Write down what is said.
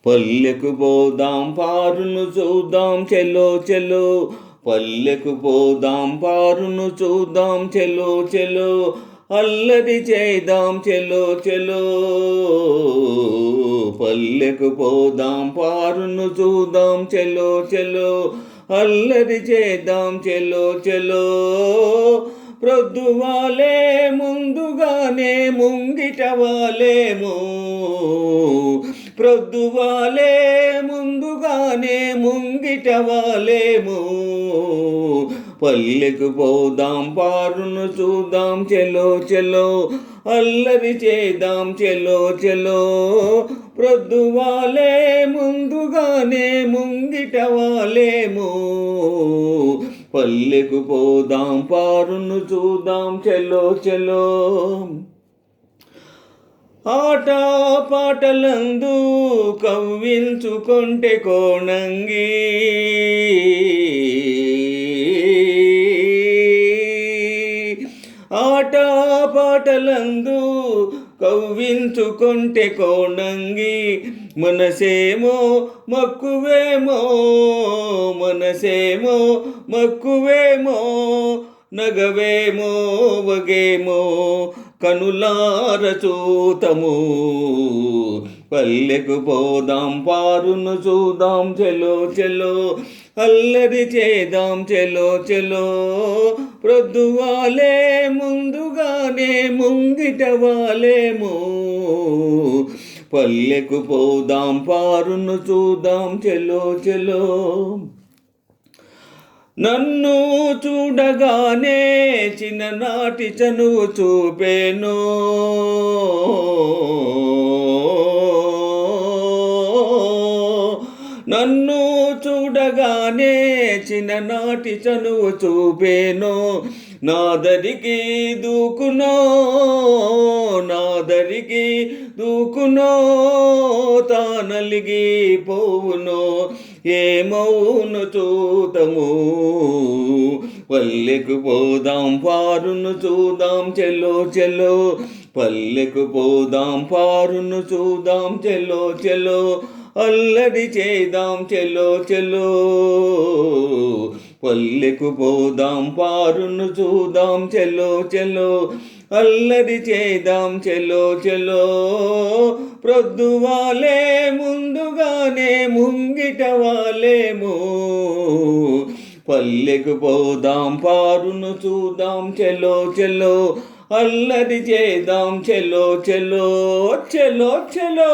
పల్లెకు పోదాం పారును చూద్దాం చెలో చెలో, పల్లెకు పోదాం పారును చూద్దాం చెలో చెలో, అల్లరి చేద్దాం చెలో చెలో. పల్లెకు పోదాం పారును చూద్దాం చెలో చెలో, అల్లరి చేద్దాం చెలో చెలో. ప్రొద్దువాలే ముందుగానే ముంగిట వాలేము, ప్రొద్దువాలే ముందుగానే ముంగిట వాలేము. పల్లెకు పోదాం పారును చూద్దాం చెలో చెలో, అల్లరి చేద్దాం చెలో చెలో. ప్రొద్దువాలే ముందుగానే ముంగిట వాలేము, పల్లెకు పోదాం పారును చూద్దాం చెలో చెలో. ఆట పాటలందు కవ్వించుకొంటే కోణంగి, ఆట పాటలందు కవ్వించుకొంటే కోణంగి. మనసేమో మక్కువేమో, మనసేమో మక్కువేమో, నగవేమో వగేమో కనులార చూతము. పల్లెకు పోదాం పారును చూద్దాం చెలో చెలో, అల్లరి చేద్దాం చెలో చెలో. ప్రొద్దువాలే ముందుగానే ముంగిట వాలేము, పల్లెకు పోదాం పారును చూద్దాం చెలో చెలో. నన్ను చూడగానే చిన్ననాటి చనువు చూపేను, నన్ను చూడగానే చిన్ననాటి చనువు చూపేను. నాదరికి దూకునో, నాదరికి దూకునో, తానలిగి పోవునో ఏమౌను చూతము. పల్లెకు పోదాం పారును చూద్దాం చెలో చెలో, పల్లెకు పోదాం పారును చూద్దాం చెలో చెలో, అల్లరి చేద్దాం చెలో చెలో. పల్లెకు పోదాం పారును చూద్దాం చెలో చెలో, అల్లరి చేద్దాం చెలో చెలో. ప్రొద్దువాలే ముందుగానే ముంగిట వాలేము, పల్లెకు పోదాం పారును చూద్దాం చెలో చెలో, అల్లరి చేద్దాం చెలో చెలో చెలో చెలో.